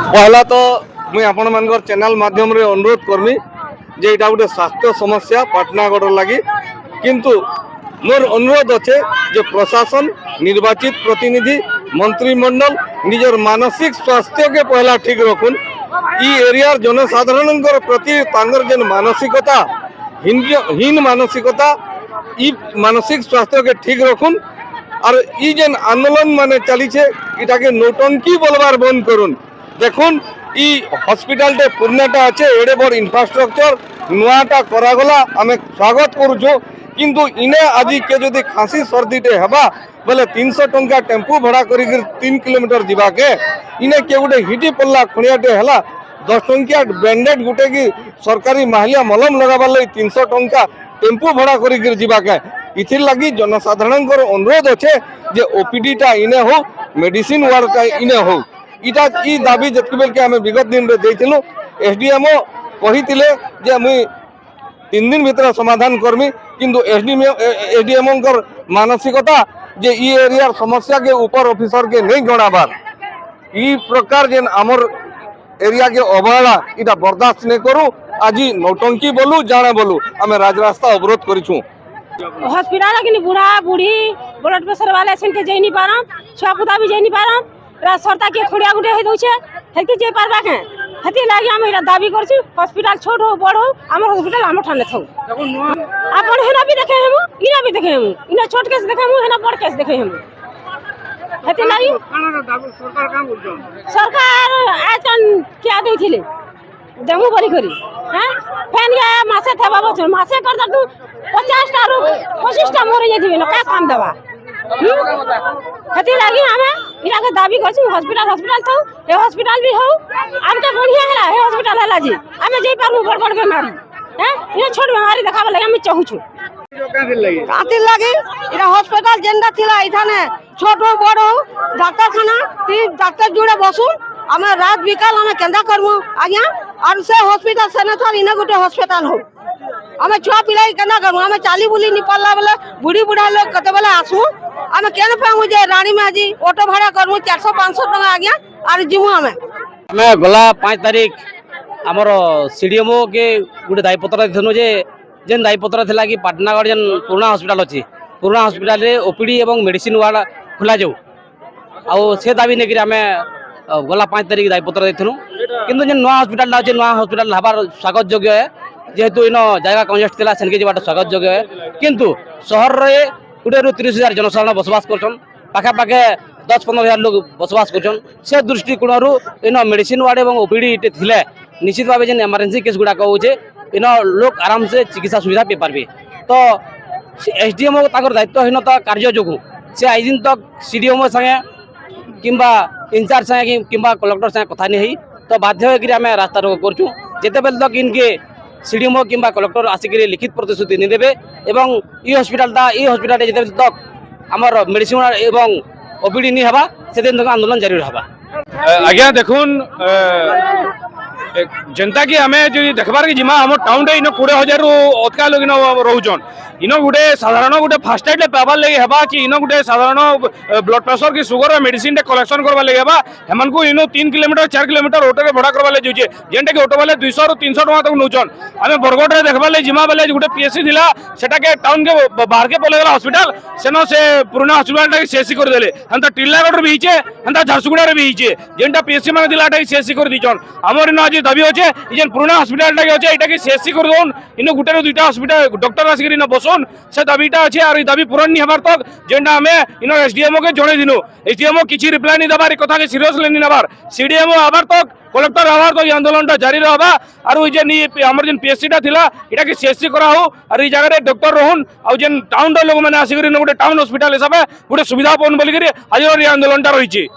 पहला तो मुई आपण मानकर चैनल माध्यम रे अनुरोध करमी जे इटा गोटे स्वास्थ्य समस्या पाटनागढ़ लगी किंतु मोर अनुरोध अच्छे जे प्रशासन निर्वाचित प्रतिनिधि मंत्रिमंडल निजर मानसिक स्वास्थ्य के पहला ठीक रखुन। ई एरियार जनसाधारण प्रति तांगर जेन मानसिकता हीन मानसिकता ई मानसिक स्वास्थ्य के ठीक रखुन और ई जेन आंदोलन माने चली छे इटा के नौटंकी बोलबार बंद करुन। देखुन ई हॉस्पिटल टे पुरनाटा अच्छे एडे बड़ इंफ्रास्ट्रक्चर नुआटा करागला आमे स्वागत करूछु किंतु इने आज के जदि खांसी सर्दी टे हेबा बोले 300 टंका टेम्पू भाड़ा करी 3 किलोमीटर जीवा के इने के गोटे हिटी पल्ला खुणिया टे हला 10 टंकिया बैंडेड गुटे की सरकारी माहिलिया मलम लगाबार लई 300 टंका टेम्पू भाड़ा करी जीवा के इथिर लगी जनसाधारण अनुरोध अच्छे जे ओपीडी टा इने हो मेडिसिन वार्ड टा इने हो इटा ई दाबी जतके बेल के हमें विगत दिन रे देइथिलु एसडीएमओ कहितिले जे मुई 3 दिन भीतर समाधान करमी किंतु एसडीएमओ कर मानसिकता जे ई एरिया समस्या के ऊपर ऑफिसर के नहीं जनाबार ई प्रकार जेन आमर एरिया के अवहेला इटा बर्दाश्त नहीं करूँ आज नौटंकी बोलू जाने बोलू आम राजरास्ता अवरोध करूँ। हॉस्पिटल कि बुढ़ा बुढ़ी ब्लड प्रेशर वाले के जाई नहीं पारम छुआ पुता भी जाई नहीं पारम सरता के खुड़िया गुटे हो दउछे हेती जे पारबा के हेती लागि हम इरा दाबी करछु हॉस्पिटल छोट हो बड़ हो हमर हॉस्पिटल हम ठाने थौ अपन हेना भी देखे हम इना भी देखे हम इना छोट केस देखे हम हेना बड़ केस देखे हम हेती लागि सरकार काम बोलछन सरकार आचन क्या देथिले देमु बरी करी हैं फैन या मासे थबा बचन मासे कर दू 50 टा रो 25 टा मोरे जेथिबे न का काम देबा हेती लागि हमें इना के दाबी करछु हॉस्पिटल थौ ए हॉस्पिटल भी हो हम के बढ़िया हैला ए हॉस्पिटल हैला जी हमें जेई पारु बड़ बड़ बीमारी हैं इना छोट बीमारी देखाबा लागि हम चाहूछु कातिल लागि इना हॉस्पिटल जेंदा थिला इथाने छोट हो बड़ हो डॉक्टर खाना ती डॉक्टर जुड़े बसु हमें रात बिकाल हमें केंदा करमु आज्ञा और से हॉस्पिटल से न थोर इना गुटे हॉस्पिटल हो हमें छुआ पिलाई केना करमु हमें चाली बुली निपलला बेले बुढ़ी बुढ़ा लोग कते बेले आसु हमें केन पामु जे रानी में आज ऑटो भाड़ा करमु 400 500 टका आज्ञा और जिमु हमें गला 5 तारीख हमर सीडीएमओ के गुटे दायपत्र देथनु जे जेन दायपत्र थिला कि पाटनागढ़ जेन पुराना हॉस्पिटल अछि पुराना हॉस्पिटल रे ओपीडी एवं मेडिसिन वार्ड खुला जाऊ आ से दाबी ने कि हमें गला 5 तारीख दायपत्र देथनु किंतु जेन नवा हॉस्पिटल अछि नवा हॉस्पिटल हबार स्वागत योग्य है जेहेतु इन जगह कंजेस्ट थिला सेनके जेबाटा स्वागत योग्य है किंतु शहर रे 20-30,000 जनसाधारण बसवास करछन पाखा पाखे 10-15,000 लोग बसवास करछन से दृष्टिकोण इन मेडिसिन वार्ड एवं ओपीडी थिले निश्चित भाव जेन इमरजेंसी केस गुड़ा होचे इन लोग आराम से चिकित्सा सुविधा पे पारबे तो एसडीएमओ ताकर दायित्वहीनता कार्य जोगु से आज दिन तक सीडीएमओ संगे किंबा इंचार्ज संगे किंबा कलेक्टर संगे कथा नहीं तो बाध्य होकर आम रास्ता रोक करछू जेते बेल तक इनके सीडीएमओ किंबा कलेक्टर आसिक लिखित प्रतिश्रुति नहीं देवे एवं ई हॉस्पिटल जेते तक आमर मेडिसिन एवं ओपीडी नहीं हवा से दिन तक आंदोलन जारी रहबा। आज्ञा देखुन जनता की आम जो देखबार कि जिमा हम टाउन रे इन 20,000 अधिका लोग इन रोचन इन गोटे साधारण गोटे फास्ट एड पाबार लगे हेबा कि इन गोटे साधारण ब्लड प्रेशर की सुगर मेडिसिन कलेक्शन करवा लगे हेबा हेमन को इन 3 किलोमीटर 4 किलोमीटर ऑटो रे भाड़ा करवा ले जाउछे जेंटा कि ऑटो वाले 200 ରୁ 300 टका तक नौचन आम बरगढ़ रे देखबा ले जिमा बेले गोटे पीएससी थिला सेटा के टाउन के बाहर के पले गला हॉस्पिटल सेनो से पुराना हॉस्पिटल टा सीएससी कर देले हंता टिल्लागढ़ रे भी हिचे हंता झारसुगुड़ा रे भी हिचे जेंटा पीएससी माने दिला टा सीएससी कर दिचन हमर इन आज दाबी होचे जेन पुराना हॉस्पिटल टा के होचे एटा के सीएससी कर दोन इन गुटे रो दुटा हॉस्पिटल डॉक्टर आसिक इन बसोन से दाबीटा अच्छे और दाबी पूरण नहीं हबार तक जेंटा हमें इन एसडीएमओ के जणे दिनु एसडीएमओ किछि रिप्लाई नहीं दबार कथा के सीरियसली नहीं नबार सीडीएमओ आबार तक कलेक्टर आबार तक आंदोलन जारी रहबा और जेन हमर जेन पीएससी टा थिला एटा के सीएससी करा हो और ई जगह रे डॉक्टर रहन और जेन टाउन रो लोग माने आसिक इन गुटे टाउन हॉस्पिटल हिसाब गोटे सुविधा पन बोली आज आंदोलन टा रही।